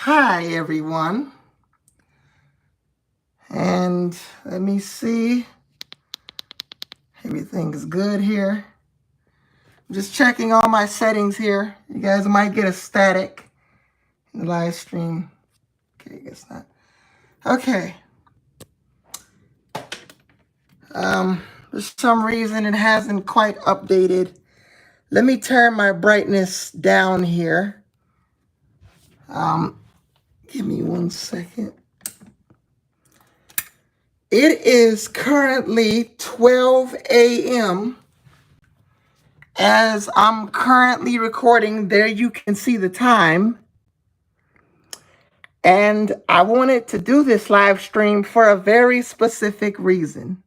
Hi, everyone. And let me see. Everything is good here. I'm just checking all my settings here. You guys might get a static in the live stream. Okay, I guess not. Okay. For some reason, it hasn't quite updated. Let me turn my brightness down here. Give me 1 second. It is currently 12 a.m. As I'm currently recording, there you can see the time. And I wanted to do this live stream for a very specific reason.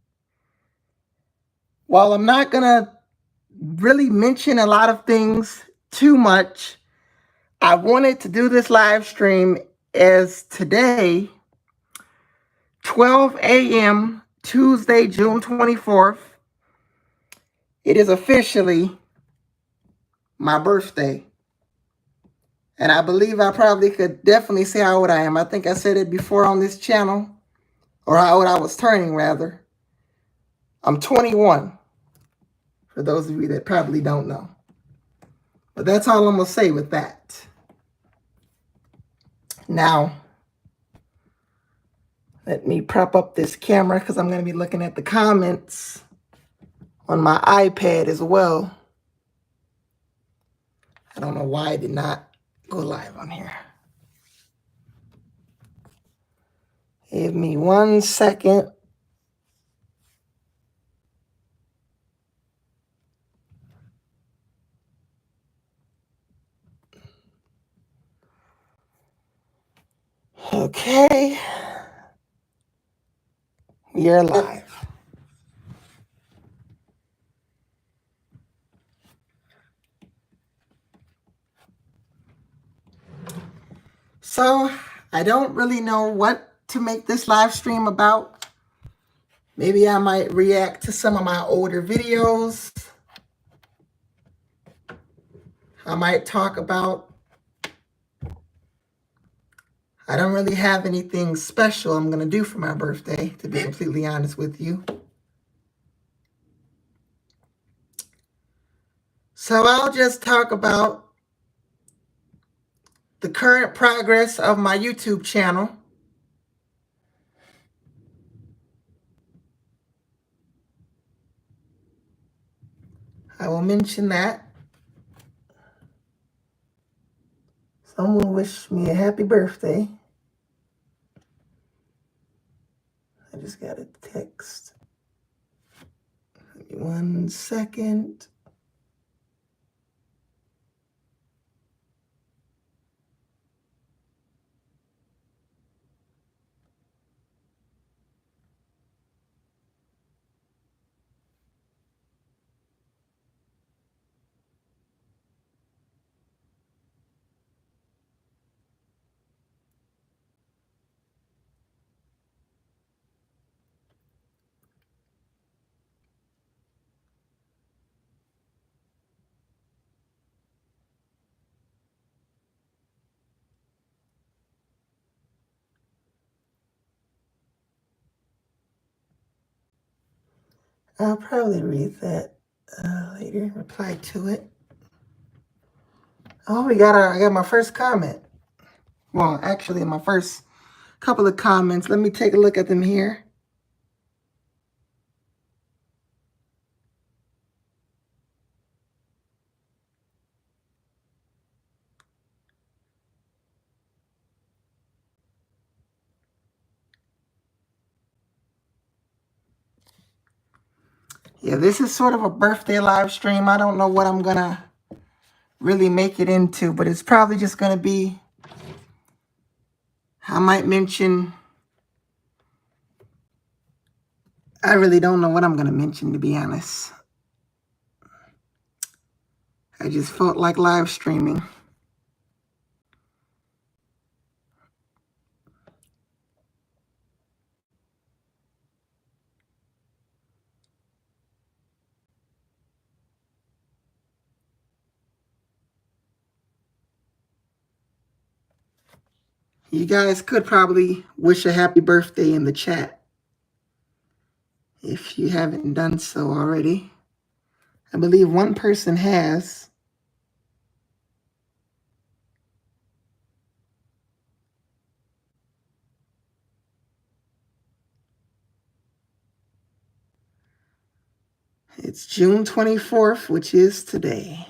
While I'm not going to really mention a lot of things too much, I wanted to do this live stream as today, 12 a.m., Tuesday, June 24th, it is officially my birthday. And I believe I probably could definitely say how old I am. I think I said it before on this channel, or how old I was turning, rather. I'm 21, for those of you that probably don't know. But that's all I'm going to say with that. Now, let me prop up this camera because I'm going to be looking at the comments on my iPad as well. I don't know why I did not go live on here. Give me 1 second. Okay. You're live. So, I don't really know what to make this live stream about. Maybe I might react to some of my older videos. I might talk about, I don't really have anything special I'm going to do for my birthday, to be completely honest with you. So I'll just talk about the current progress of my YouTube channel. I will mention that. Someone wished me a happy birthday. I just got a text. Give me 1 second. I'll probably read that later, reply to it. Oh, I got my first comment. Well, actually, my first couple of comments. Let me take a look at them here. Yeah, this is sort of a birthday live stream. I don't know what I'm going to really make it into, but it's probably just going to be, I might mention, I really don't know what I'm going to mention, to be honest. I just felt like live streaming. You guys could probably wish a happy birthday in the chat if you haven't done so already. I believe one person has. It's June 24th, which is today.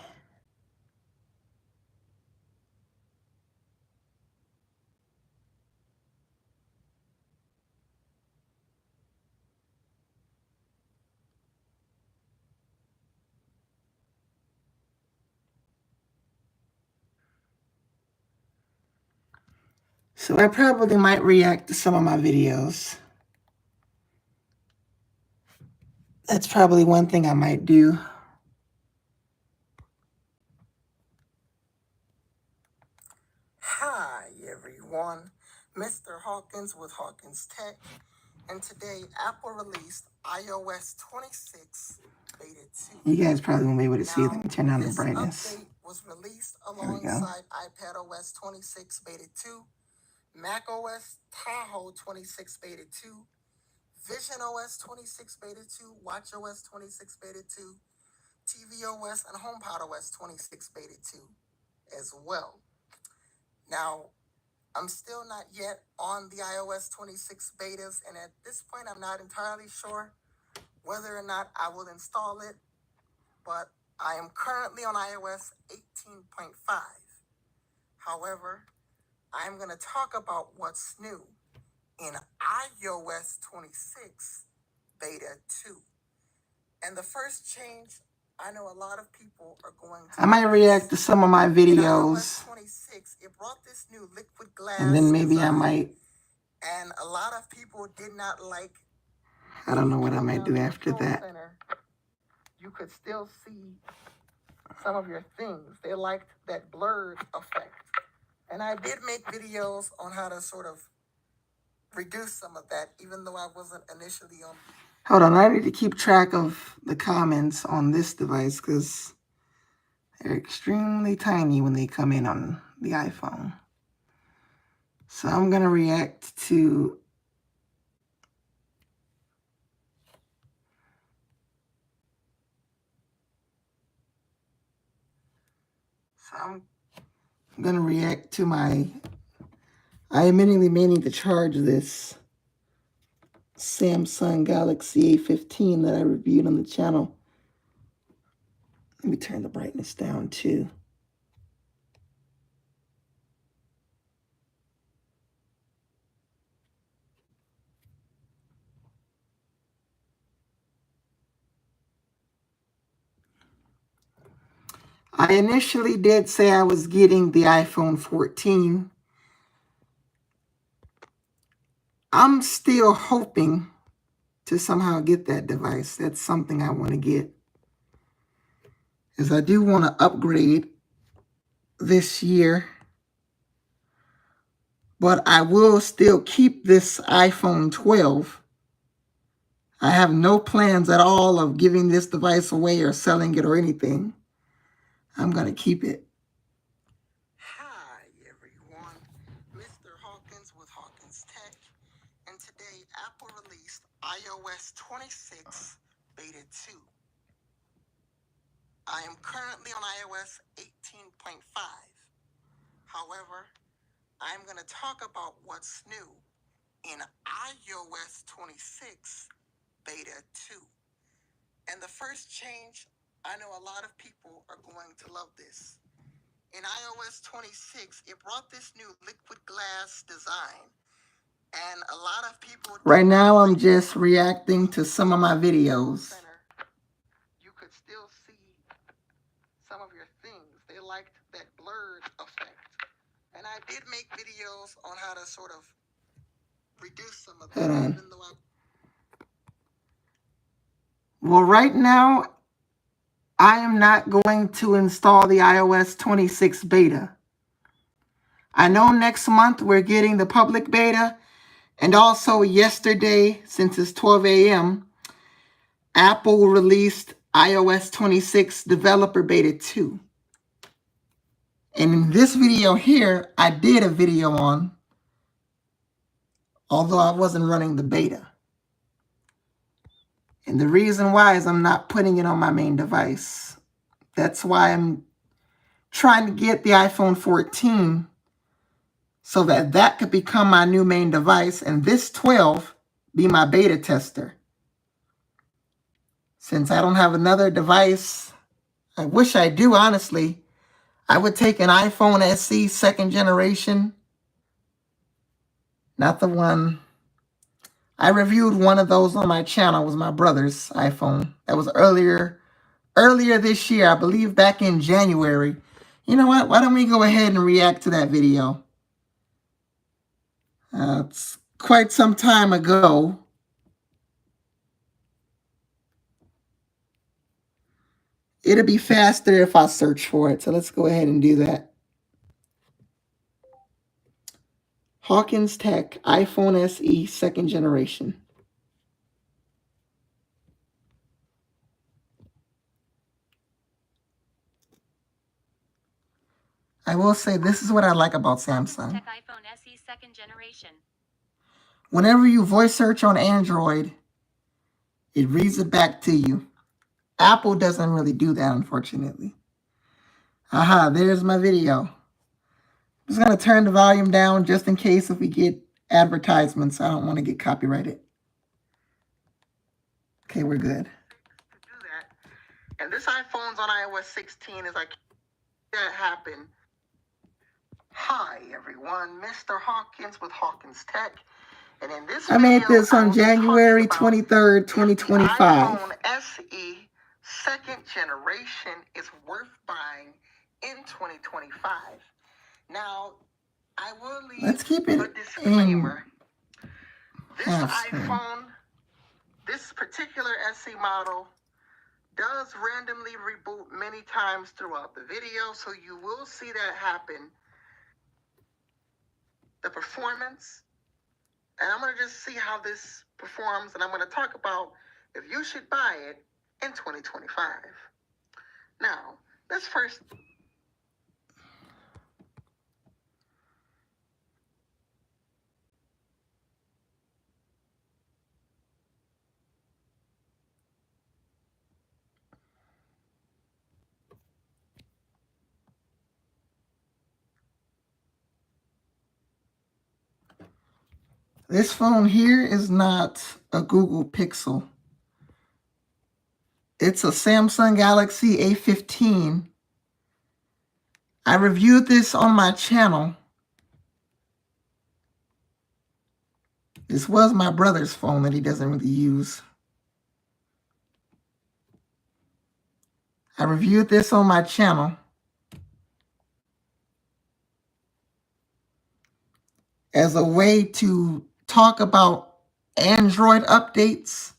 So I probably might react to some of my videos. That's probably one thing I might do. Hi, everyone. Mr. Hawkins with Hawkins Tech. And today, Apple released iOS 26 Beta 2. You guys probably won't be able to see it. Let me turn down the brightness. This update was released alongside iPadOS 26 Beta 2, macOS Tahoe 26 Beta 2, visionOS 26 Beta 2, watchOS 26 Beta 2, tvOS, and HomePodOS 26 Beta 2 as well. Now, I'm still not yet on the iOS 26 betas, and at this point, I'm not entirely sure whether or not I will install it, but I am currently on iOS 18.5. However, I'm going to talk about what's new in iOS 26 Beta 2. And the first change, I know a lot of people are going to... I might react to some of my videos. In iOS 26, it brought this new liquid glass and then maybe design, I might... And a lot of people did not like... I don't know what I might do after that. Center, you could still see some of your things. They liked that blurred effect. And I did make videos on how to sort of reduce some of that, even though I wasn't initially on... Hold on, I need to keep track of the comments on this device because they're extremely tiny when they come in on the iPhone. So I'm going to react to... I'm going to react to my... I immediately may need to charge this Samsung Galaxy A15 that I reviewed on the channel. Let me turn the brightness down too. I initially did say I was getting the iPhone 14. I'm still hoping to somehow get that device. That's something I want to get. Is I do want to upgrade this year. But I will still keep this iPhone 12. I have no plans at all of giving this device away or selling it or anything. I'm going to keep it. Hi, everyone. Mr. Hawkins with Hawkins Tech. And today, Apple released iOS 26 Beta 2. I am currently on iOS 18.5. However, I'm going to talk about what's new in iOS 26 Beta 2. And the first change, I know a lot of people are going to love this. In iOS 26, it brought this new liquid glass design. And a lot of people... Right now, I'm just reacting to some of my videos. You could still see some of your things. They liked that blurred effect. And I did make videos on how to sort of reduce some of that. Even though well, right now, I am not going to install the iOS 26 beta. I know next month we're getting the public beta. And also yesterday, since it's 12 a.m., Apple released iOS 26 Developer Beta 2. And in this video here, I did a video on although I wasn't running the beta. And the reason why is I'm not putting it on my main device. That's why I'm trying to get the iPhone 14 so that that could become my new main device and this 12 be my beta tester. Since I don't have another device, I wish I do, honestly. I would take an iPhone SE 2nd generation, not the one. I reviewed one of those on my channel. It was my brother's iPhone. That was earlier this year, I believe back in January. You know what? Why don't we go ahead and react to that video? It's quite some time ago. It'll be faster if I search for it. So let's go ahead and do that. Hawkins Tech iPhone SE 2nd generation. I will say this is what I like about Samsung. Tech iPhone SE 2nd generation. Whenever you voice search on Android, it reads it back to you. Apple doesn't really do that, unfortunately. Aha, there's my video. I'm just going to turn the volume down just in case if we get advertisements. I don't want to get copyrighted. Okay, we're good. And this iPhone's on iOS 16 as I can't that happen. Hi, everyone. Mr. Hawkins with Hawkins Tech. And in this I made this on January 23rd, 2025. iPhone SE 2nd generation is worth buying in 2025. Now, I will leave Let's keep it a disclaimer. This iPhone, this particular SE model, does randomly reboot many times throughout the video, so you will see that happen. The performance, and I'm going to just see how this performs, and I'm going to talk about if you should buy it in 2025. Now, let's first... This phone here is not a Google Pixel. It's a Samsung Galaxy A15. I reviewed this on my channel. This was my brother's phone that he doesn't really use. I reviewed this on my channel as a way to talk about Android updates,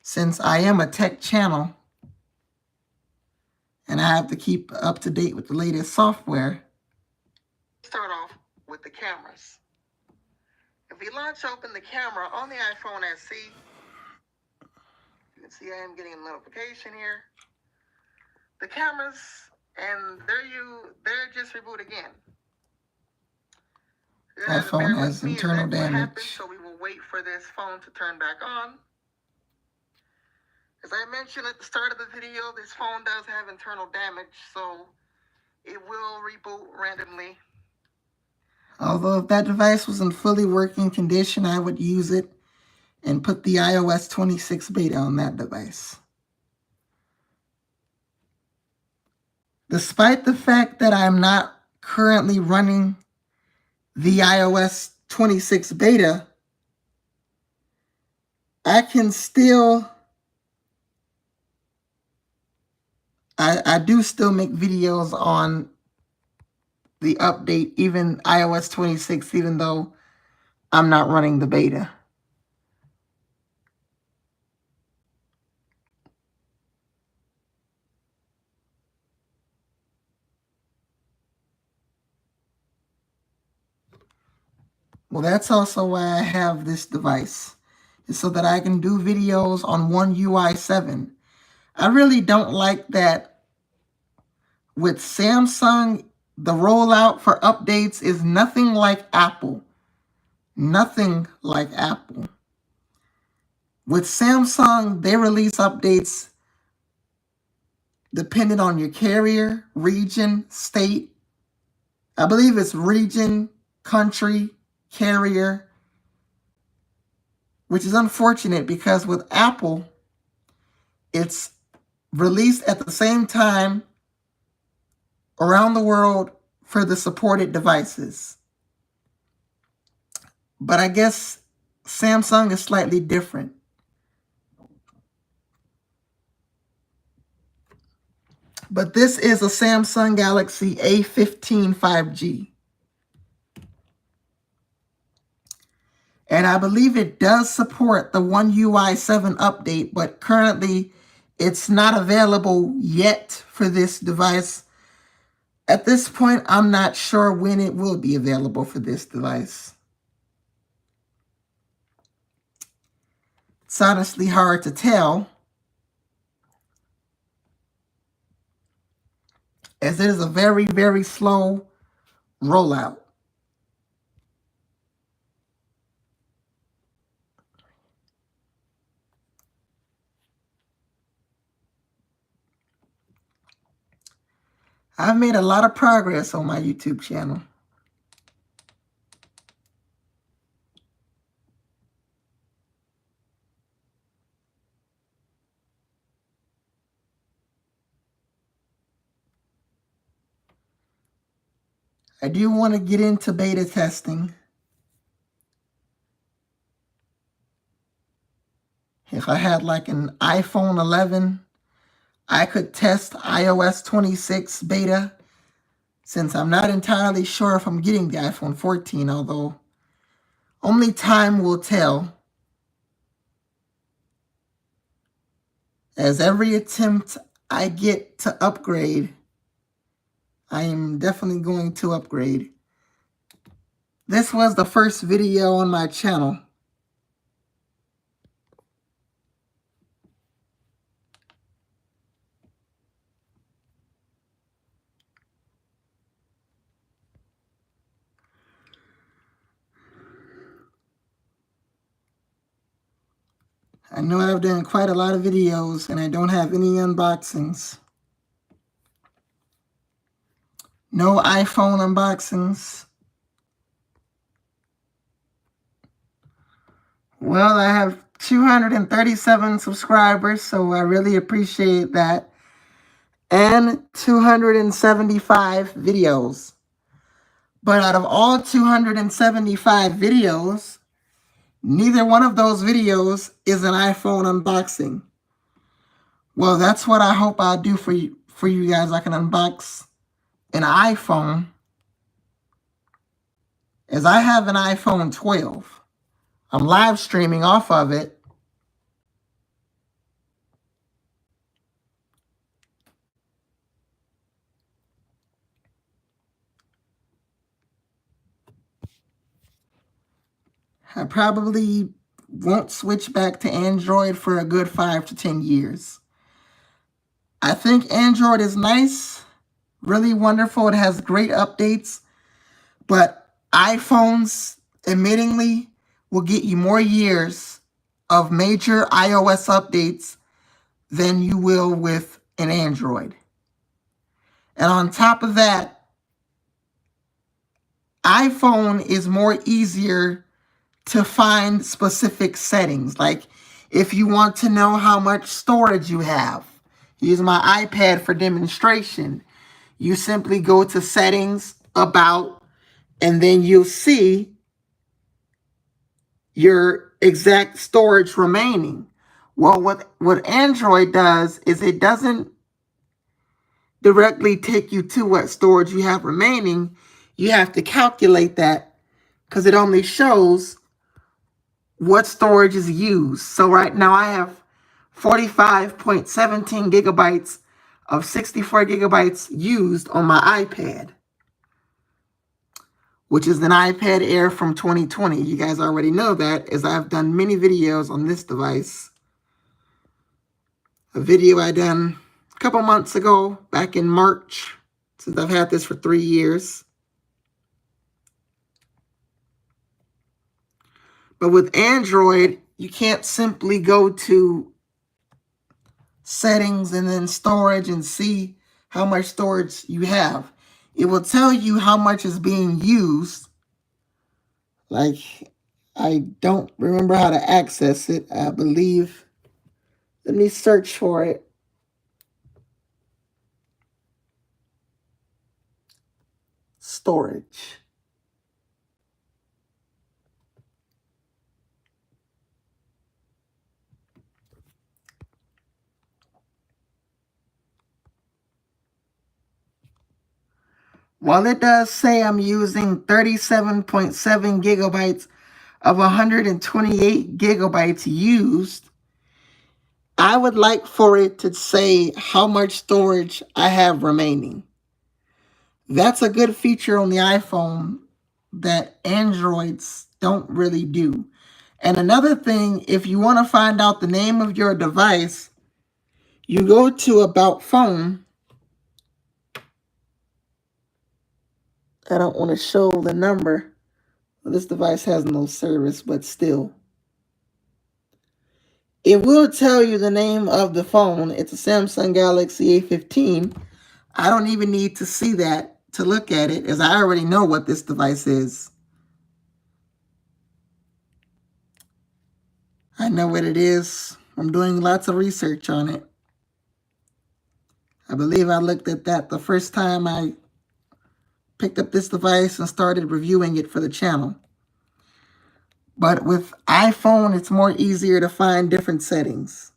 since I am a tech channel and I have to keep up to date with the latest software. Start off with the cameras. If we launch open the camera on the iPhone SE, you can see I am getting a notification here. The cameras, and they're just reboot again. That phone has internal damage. So we will wait for this phone to turn back on. As I mentioned at the start of the video, this phone does have internal damage, so it will reboot randomly. Although if that device was in fully working condition, I would use it and put the iOS 26 beta on that device. Despite the fact that I'm not currently running the iOS 26 beta, I can still, I do still make videos on the update, even iOS 26, even though I'm not running the beta. Well, that's also why I have this device, is so that I can do videos on One UI 7. I really don't like that with Samsung, the rollout for updates is nothing like Apple. Nothing like Apple. With Samsung, they release updates depending on your carrier, region, state. I believe it's region, country, carrier, which is unfortunate because with Apple, it's released at the same time around the world for the supported devices. But I guess Samsung is slightly different. But this is a Samsung Galaxy A15 5G. And I believe it does support the One UI 7 update, but currently it's not available yet for this device. At this point, I'm not sure when it will be available for this device. It's honestly hard to tell, as it is a very, very slow rollout. I've made a lot of progress on my YouTube channel. I do want to get into beta testing. If I had like an iPhone 11, I could test iOS 26 beta, since I'm not entirely sure if I'm getting the iPhone 14, although only time will tell. As every attempt I get to upgrade, I am definitely going to upgrade. This was the first video on my channel. I know I've done quite a lot of videos and I don't have any unboxings. No iPhone unboxings. Well, I have 237 subscribers, so I really appreciate that. And 275 videos. But out of all 275 videos, neither one of those videos is an iPhone unboxing. Well, that's what I hope I'll do for you guys. I can unbox an iPhone, as I have an iPhone 12. I'm live streaming off of it. I probably won't switch back to Android for a good 5 to 10 years. I think Android is nice, really wonderful. It has great updates, but iPhones, admittingly, will get you more years of major iOS updates than you will with an Android. And on top of that, iPhone is more easier to find specific settings. Like if you want to know how much storage you have, use my iPad for demonstration. You simply go to settings, about, and then you'll see your exact storage remaining. Well, what Android does is it doesn't directly take you to what storage you have remaining. You have to calculate that because it only shows what storage is used. So right now I have 45.17 gigabytes of 64 gigabytes used on my iPad, which is an iPad Air from 2020. You guys already know that, as I've done many videos on this device. A video I done a couple months ago, back in March, since I've had this for 3 years. But with Android, you can't simply go to settings and then storage and see how much storage you have. It will tell you how much is being used. Like, I don't remember how to access it. I believe, let me search for it. Storage. While it does say I'm using 37.7 gigabytes of 128 gigabytes used, I would like for it to say how much storage I have remaining. That's a good feature on the iPhone that Androids don't really do. And another thing, if you want to find out the name of your device, you go to About Phone. I don't want to show the number. This device has no service, but still. It will tell you the name of the phone. It's a Samsung Galaxy A15. I don't even need to see that to look at it, as I already know what this device is. I know what it is. I'm doing lots of research on it. I believe I looked at that the first time I picked up this device and started reviewing it for the channel. But with iPhone, it's more easier to find different settings.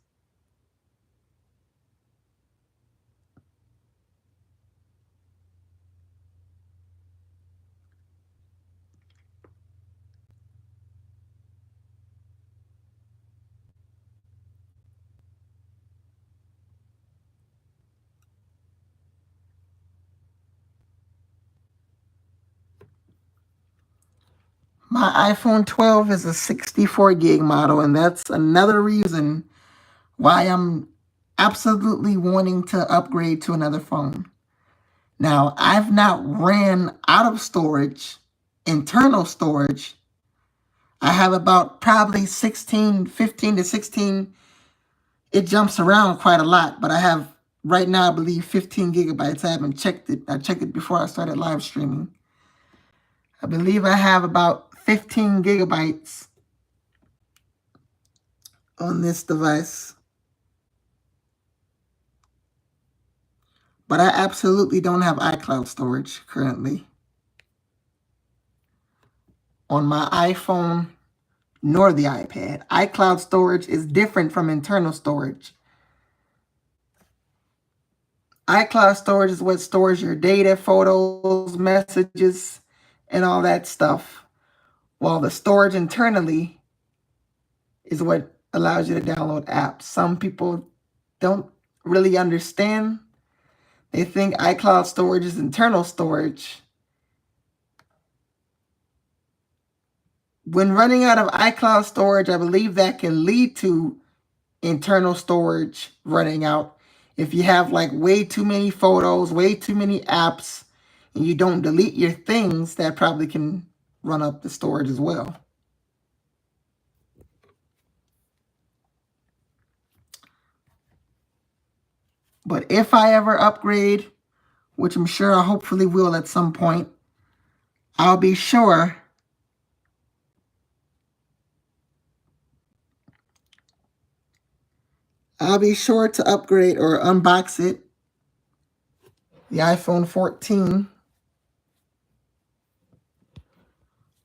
My iPhone 12 is a 64 gig model, and that's another reason why I'm absolutely wanting to upgrade to another phone. Now, I've not ran out of storage, internal storage. I have about probably 15 to 16. It jumps around quite a lot, but I have right now, I believe 15 gigabytes. I haven't checked it. I checked it before I started live streaming. I believe I have about 15 gigabytes on this device. But I absolutely don't have iCloud storage currently on my iPhone nor the iPad. iCloud storage is different from internal storage. iCloud storage is what stores your data, photos, messages, and all that stuff. While the storage internally is what allows you to download apps. Some people don't really understand. They think iCloud storage is internal storage. When running out of iCloud storage, I believe that can lead to internal storage running out. If you have like way too many photos, way too many apps, and you don't delete your things, that probably can run up the storage as well. But if I ever upgrade, which I'm sure I hopefully will at some point, I'll be sure to upgrade or unbox it. The iPhone 14.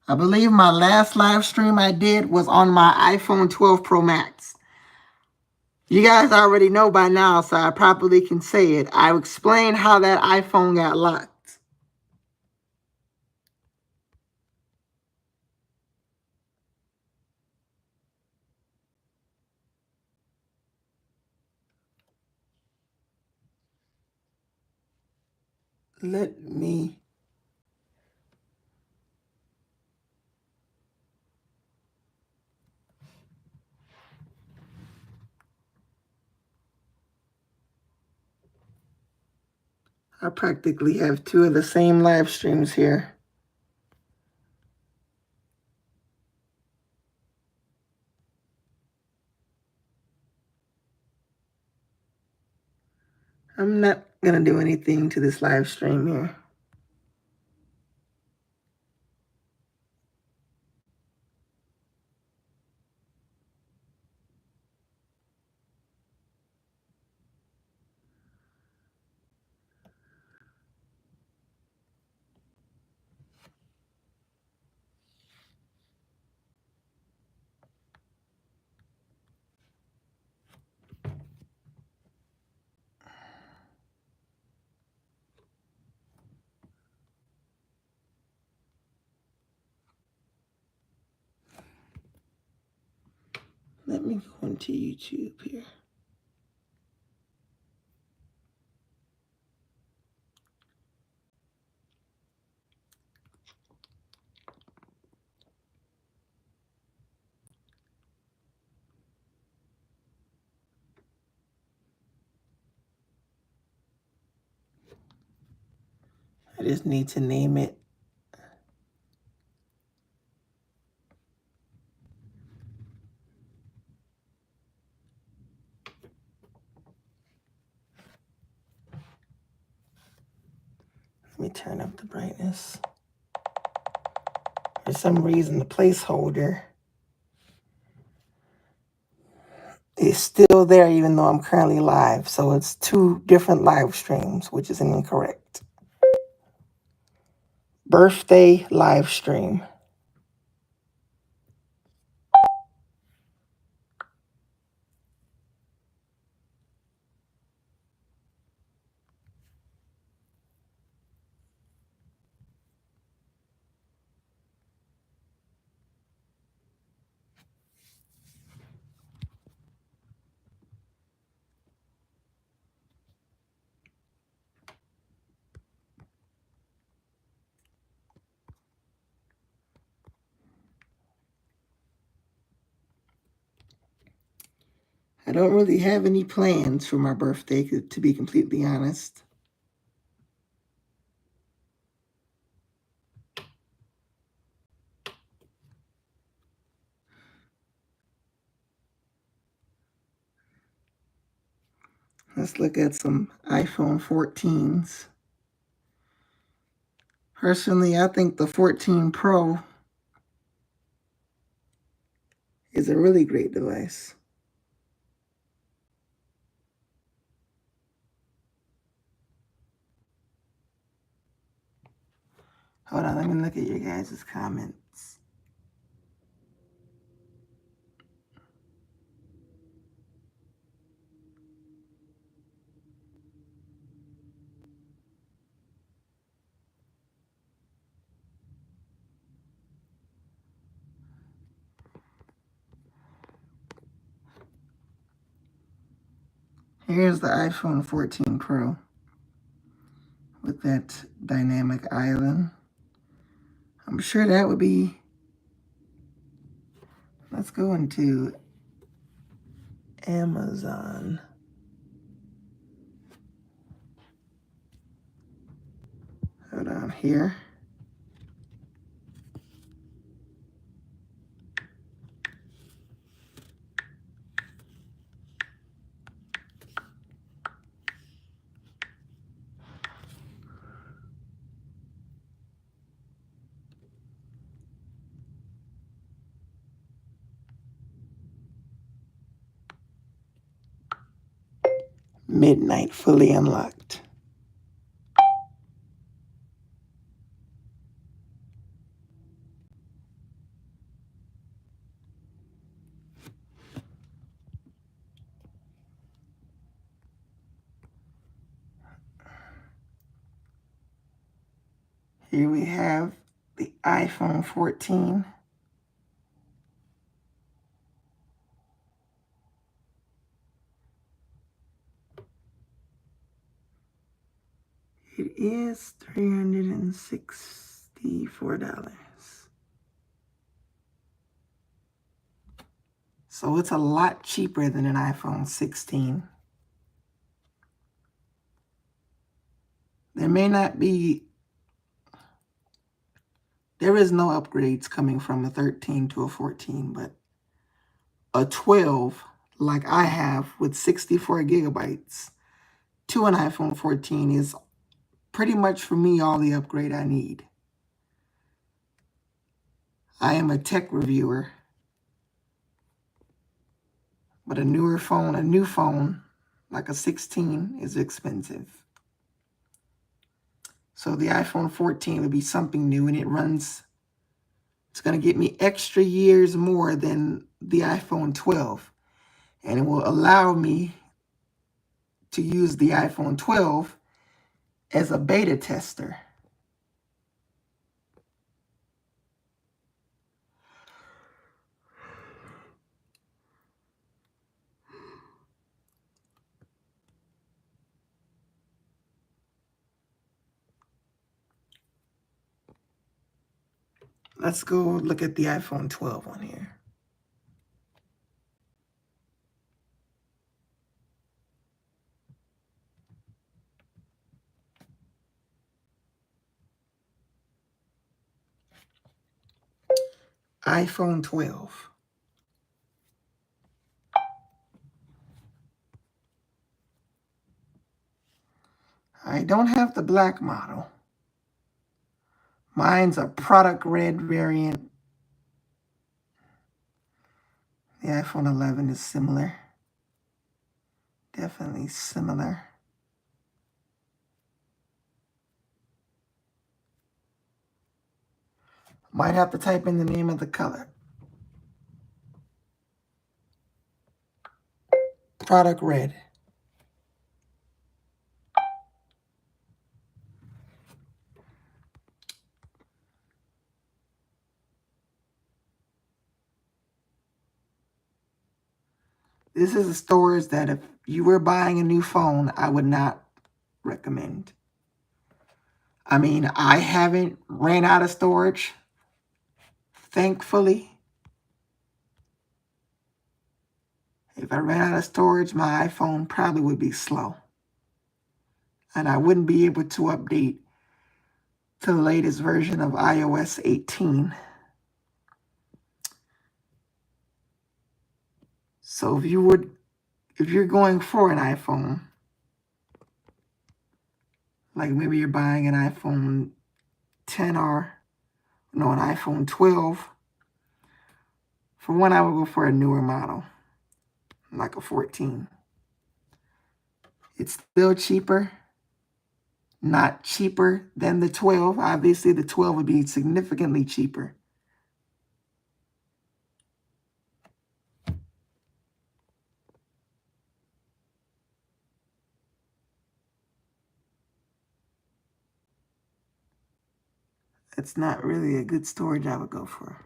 I believe my last live stream I did was on my iPhone 12 Pro Max. You guys already know by now, so I probably can say it. I explained how that iPhone got locked. Let me... I practically have two of the same live streams here. I'm not going to do anything to this live stream here. Let me go into YouTube here. I just need to name it. Let me turn up the brightness. For some reason, the placeholder is still there even though I'm currently live. So it's 2 different live streams, which is incorrect. Birthday live stream. I don't really have any plans for my birthday, to be completely honest. Let's look at some iPhone 14s. Personally, I think the 14 Pro is a really great device. Hold on, let me look at your guys' comments. Here's the iPhone 14 Pro with that dynamic island. I'm sure that would be... Let's go into Amazon. Hold on here. Midnight fully unlocked. Here we have the iPhone 14. It is $364. So it's a lot cheaper than an iPhone 16. There is no upgrades coming from a 13 to a 14, but a 12 like I have with 64 gigabytes to an iPhone 14 is pretty much for me all the upgrade I need. I am a tech reviewer, but a new phone, like a 16, is expensive. So the iPhone 14 would be something new, and it's going to get me extra years more than the iPhone 12. And it will allow me to use the iPhone 12 as a beta tester. Let's go look at the iPhone 12 on here. iPhone 12. I don't have the black model. Mine's a product red variant. The iPhone 11 is similar. Definitely similar. Might have to type in the name of the color. Product red. This is a storage that if you were buying a new phone, I would not recommend. I mean, I haven't ran out of storage, thankfully. If I ran out of storage, my iPhone probably would be slow. And I wouldn't be able to update to the latest version of iOS 18. So if you're going for an iPhone, like maybe you're buying an iPhone 10 or an iPhone 12, for one, I would go for a newer model, like a 14. It's still cheaper, not cheaper than the 12. Obviously, the 12 would be significantly cheaper. It's not really a good storage I would go for.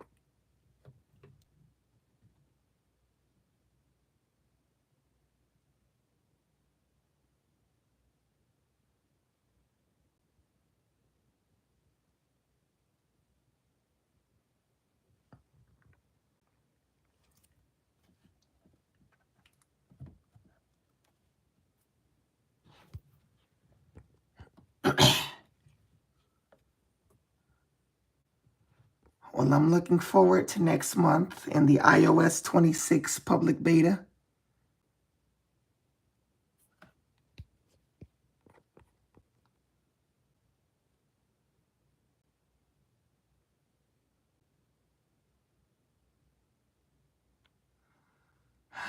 Well, I'm looking forward to next month in the iOS 26 public beta.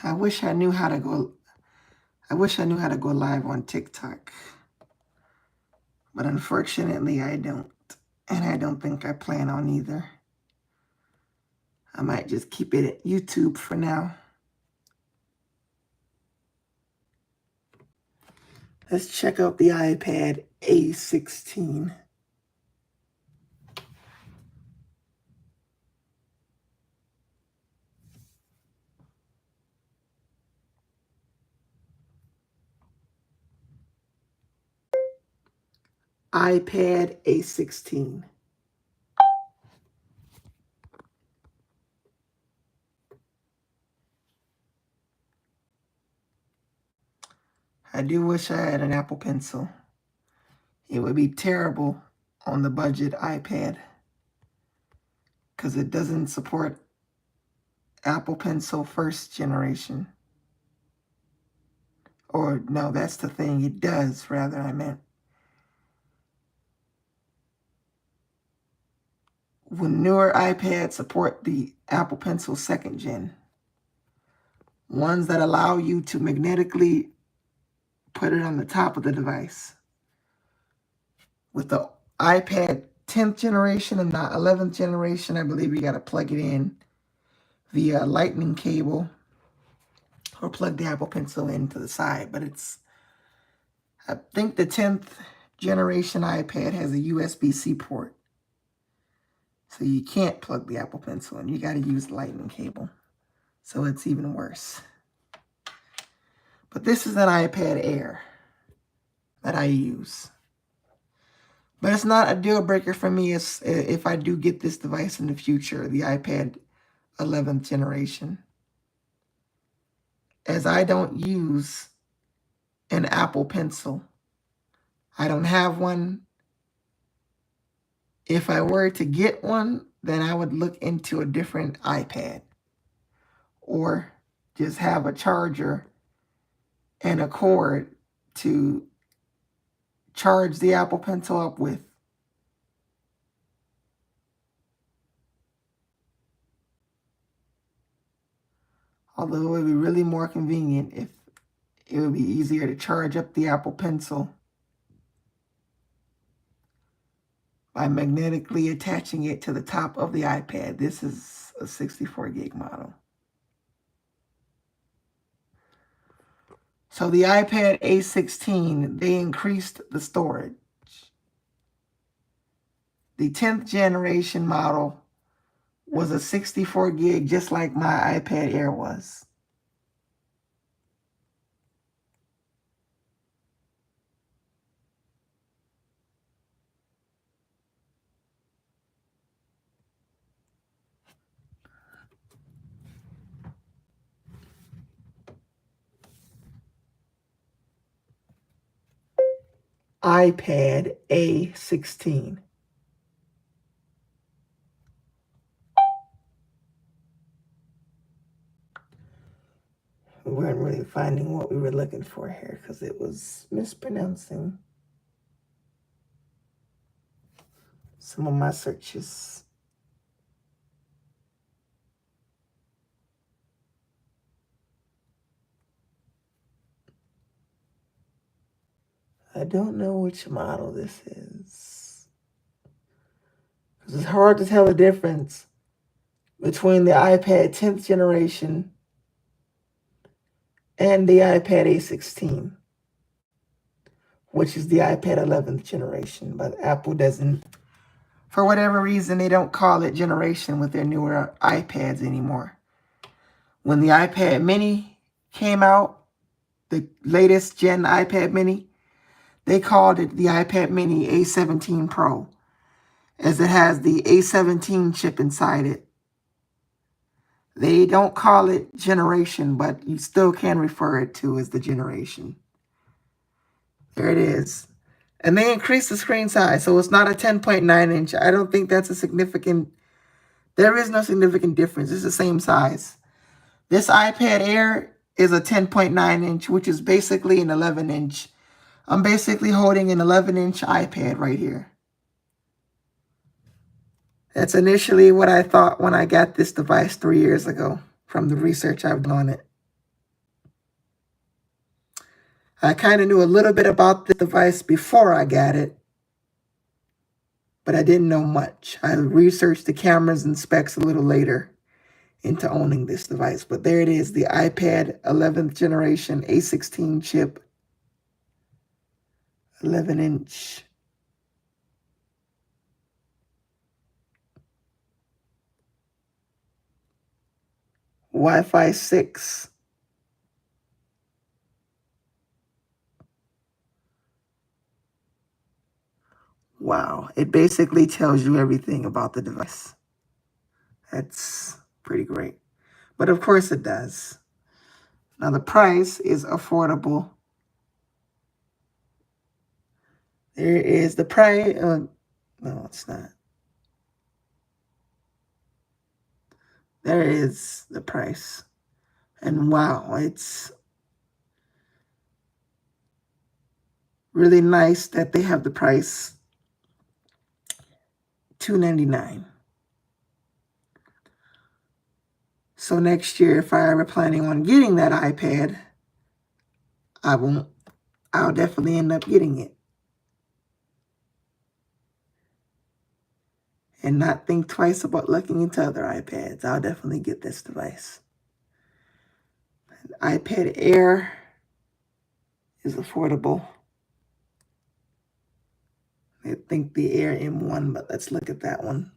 I wish I knew how to go live on TikTok. But unfortunately, I don't. And I don't think I plan on either. I might just keep it at YouTube for now. Let's check out the iPad A16. iPad A16. I do wish I had an Apple Pencil. It would be terrible on the budget iPad because it doesn't support Apple Pencil first generation. Or no, that's the thing. It does, rather, I meant. When newer iPads support the Apple Pencil 2nd Gen, ones that allow you to magnetically put it on the top of the device. With the iPad 10th generation and the 11th generation, I believe you got to plug it in via lightning cable or plug the Apple Pencil into the side. But I think the 10th generation iPad has a USB-C port. So you can't plug the Apple Pencil in. You got to use the lightning cable. So it's even worse. But this is an iPad Air that I use. But it's not a deal breaker for me if I do get this device in the future, the iPad 11th generation. As I don't use an Apple Pencil. I don't have one. If I were to get one, then I would look into a different iPad. Or just have a charger and a cord to charge the Apple Pencil up with. Although it would be really more convenient if it would be easier to charge up the Apple Pencil by magnetically attaching it to the top of the iPad. This is a 64 gig model. So the iPad A16, they increased the storage. The 10th generation model was a 64 gig, just like my iPad Air was. iPad A16. We weren't really finding what we were looking for here because it was mispronouncing some of my searches. I don't know which model this is. Because it's hard to tell the difference between the iPad 10th generation and the iPad A16, which is the iPad 11th generation. But Apple doesn't, for whatever reason, they don't call it generation with their newer iPads anymore. When the iPad mini came out, the latest gen iPad mini, they called it the iPad mini A17 Pro, as it has the A17 chip inside it. They don't call it generation, but you still can refer it to as the generation. There it is. And they increased the screen size, so it's not a 10.9 inch. I don't think that's a significant, there is no significant difference. It's the same size. This iPad Air is a 10.9 inch, which is basically an 11 inch. I'm basically holding an 11 inch iPad right here. That's initially what I thought when I got this device 3 years ago from the research I've done on it. I kind of knew a little bit about the device before I got it, but I didn't know much. I researched the cameras and specs a little later into owning this device. But there it is, the iPad 11th generation A16 chip, 11 inch. Wi-Fi 6. Wow, it basically tells you everything about the device. That's pretty great. But of course it does. Now the price is affordable. There is the price. No, it's not. There is the price. And wow, it's Really nice that they have the price $299. So next year, if I ever planning on getting that iPad, I'll definitely end up getting it. And not think twice about looking into other iPads. I'll definitely get this device. iPad Air is affordable. I think the Air M1, but let's look at that one.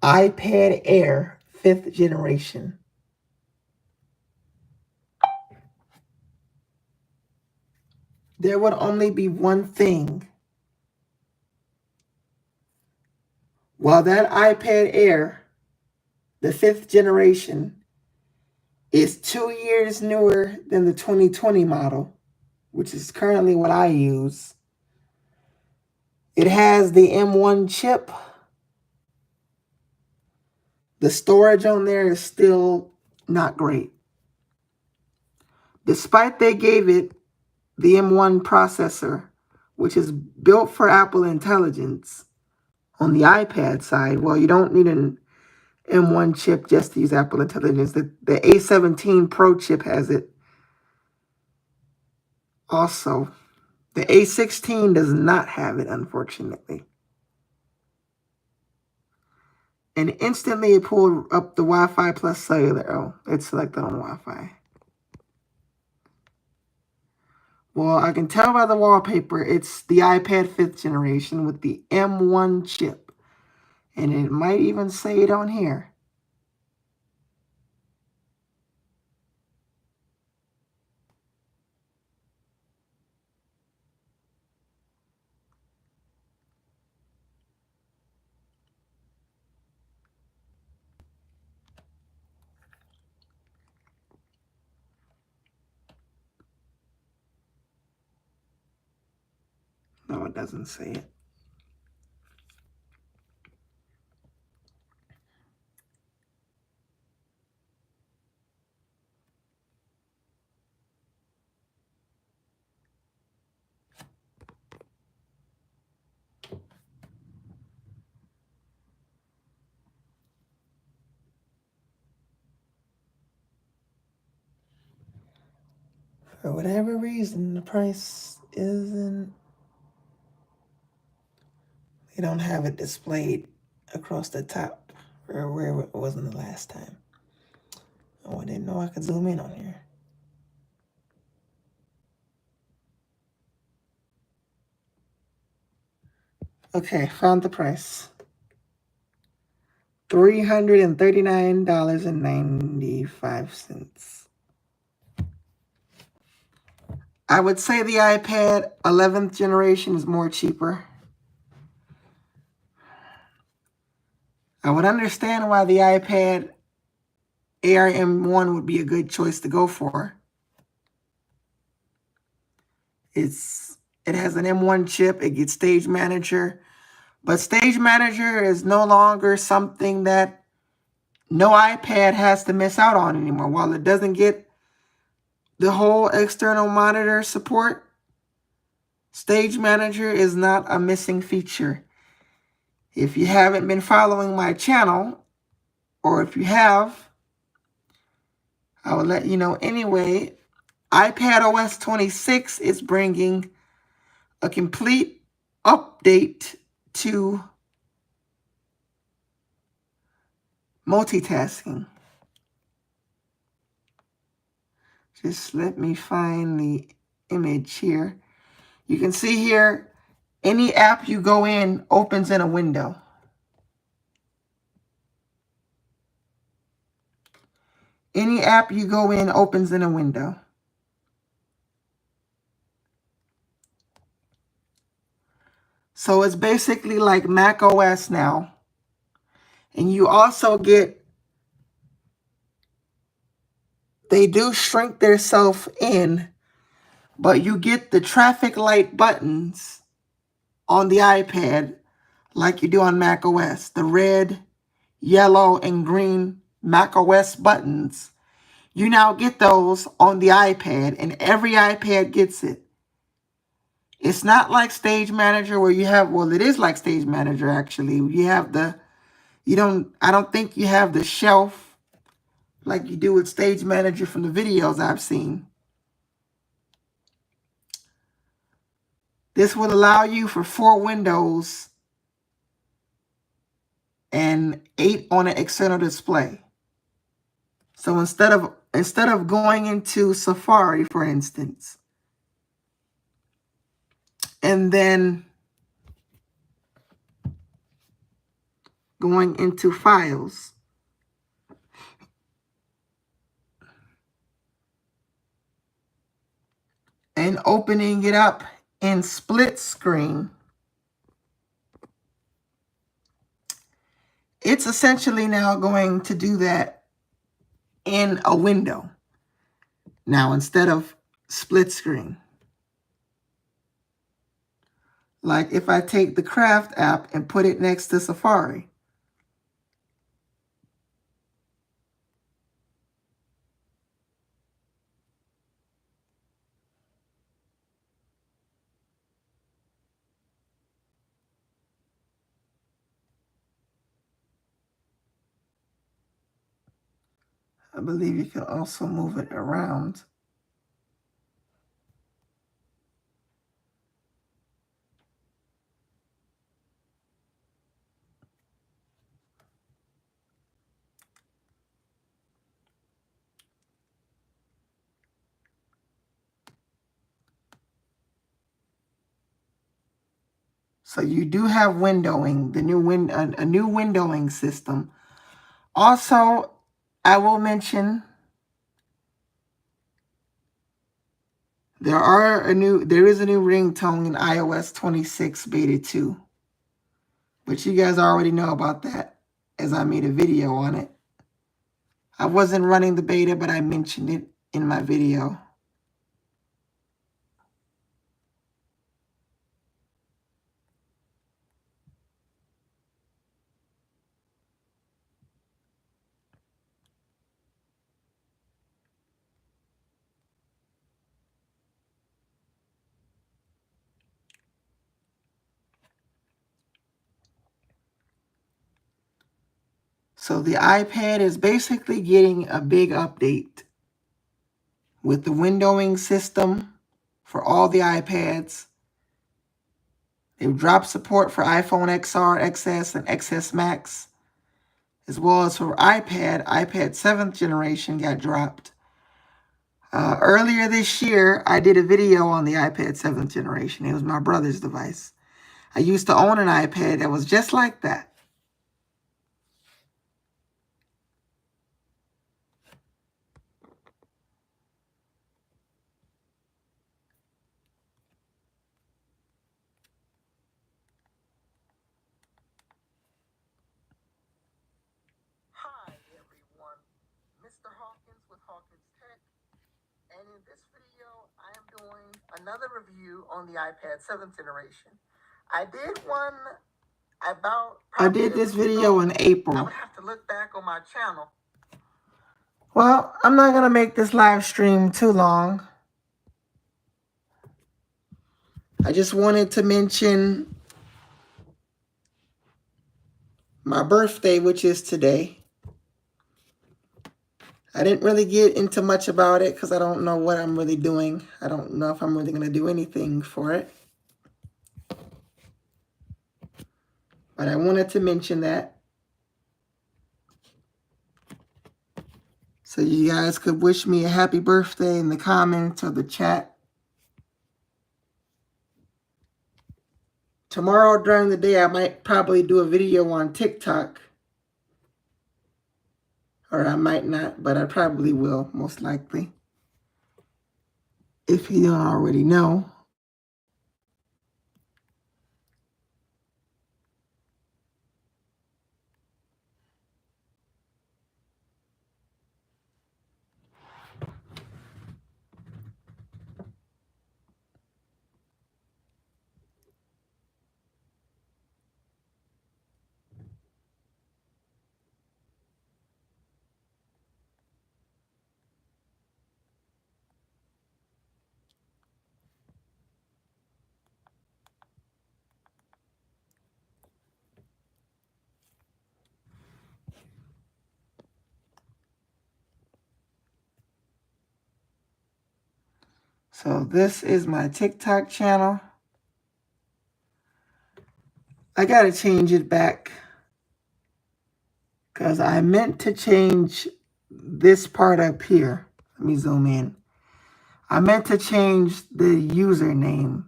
iPad Air 5th generation. There would only be one thing. While that iPad Air, the 5th generation, is 2 years newer than the 2020 model, which is currently what I use. It has the M1 chip. The storage on there is still not great. Despite they gave it the M1 processor, which is built for Apple Intelligence on the iPad side, well, you don't need an M1 chip just to use Apple Intelligence. The A17 Pro chip has it also. The A16 does not have it, unfortunately. And instantly it pulled up the Wi-Fi plus cellular. Oh, it's selected on Wi-Fi. Well, I can tell by the wallpaper it's the iPad 5th generation with the M1 chip. And it might even say it on here. No, it doesn't say it. For whatever reason, the price isn't... They don't have it displayed across the top or where it wasn't the last time. Oh, I didn't know I could zoom in on here. Okay, found the price. $339.95. I would say the iPad 11th generation is more cheaper. I would understand why the iPad Air M1 would be a good choice to go for. It has an M1 chip. It gets Stage Manager. But Stage Manager is no longer something that no iPad has to miss out on anymore. While it doesn't get the whole external monitor support, Stage Manager is not a missing feature. If you haven't been following my channel, or if you have, I will let you know anyway. iPadOS 26 is bringing a complete update to multitasking. Just let me find the image here. You can see here, any app you go in opens in a window. Any app you go in opens in a window. So it's basically like Mac OS now. And you also get, they do shrink themselves in, but you get the traffic light buttons on the iPad like you do on Mac OS. The red, yellow, and green Mac OS buttons. You now get those on the iPad, and every iPad gets it. It's not like Stage Manager where you have, well, it is like Stage Manager actually. You have the, I don't think you have the shelf like you do with Stage Manager from the videos I've seen. This will allow you for 4 windows and 8 on an external display. So instead of going into Safari, for instance, and then going into Files, and opening it up in split screen, it's essentially now going to do that in a window. Now, instead of split screen. Like if I take the Craft app and put it next to Safari. I believe you can also move it around. So you do have windowing, a new windowing system. Also, I will mention there is a new ringtone in iOS 26 Beta 2. But you guys already know about that as I made a video on it. I wasn't running the beta, but I mentioned it in my video. So the iPad is basically getting a big update with the windowing system for all the iPads. They've dropped support for iPhone XR, XS, and XS Max, as well as for iPad. iPad 7th generation got dropped. Earlier this year, I did a video on the iPad 7th generation. It was my brother's device. I used to own an iPad that was just like that. Hi everyone, Mr. Hawkins with Hawkins Tech, and in this video I am doing another review on the iPad 7th generation. I did this video in April. I would have to look back on my channel. Well, I'm not going to make this live stream too long. I just wanted to mention my birthday, which is today. I didn't really get into much about it because I don't know what I'm really doing. I don't know if I'm really going to do anything for it. But I wanted to mention that, so you guys could wish me a happy birthday in the comments or the chat. Tomorrow during the day, I might probably do a video on TikTok. Or I might not, but I probably will, most likely. If you don't already know. So this is my TikTok channel. I gotta change it back because I meant to change this part up here. Let me zoom in. I meant to change the username,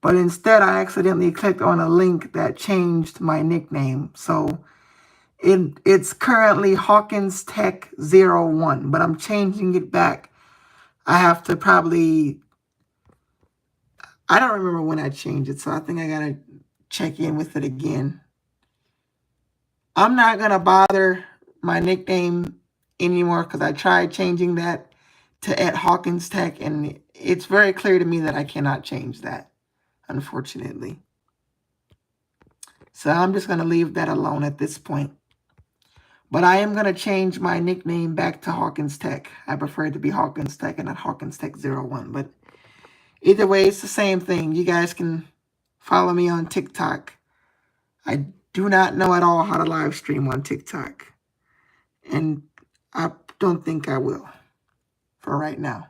but instead I accidentally clicked on a link that changed my nickname. So it's currently Hawkins Tech 01, but I'm changing it back. I have to probably, I don't remember when I changed it, so I think I gotta check in with it again. I'm not gonna bother my nickname anymore because I tried changing that to @HawkinsTech, and it's very clear to me that I cannot change that, unfortunately. So I'm just gonna leave that alone at this point. But I am gonna change my nickname back to Hawkins Tech. I prefer it to be Hawkins Tech and not Hawkins Tech 01. But either way, it's the same thing. You guys can follow me on TikTok. I do not know at all how to live stream on TikTok. And I don't think I will for right now.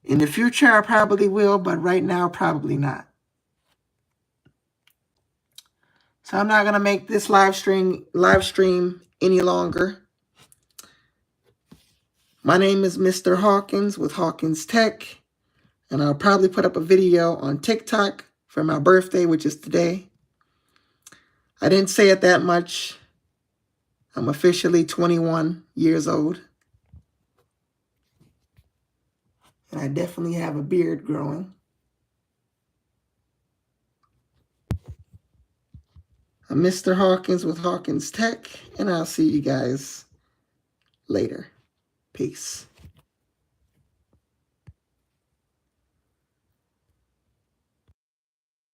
In the future, I probably will, but right now, probably not. So I'm not going to make this live stream any longer. My name is Mr. Hawkins with Hawkins Tech, and I'll probably put up a video on TikTok for my birthday, which is today. I didn't say it that much. I'm officially 21 years old. And I definitely have a beard growing. I'm Mr. Hawkins with Hawkins Tech, and I'll see you guys later. Peace.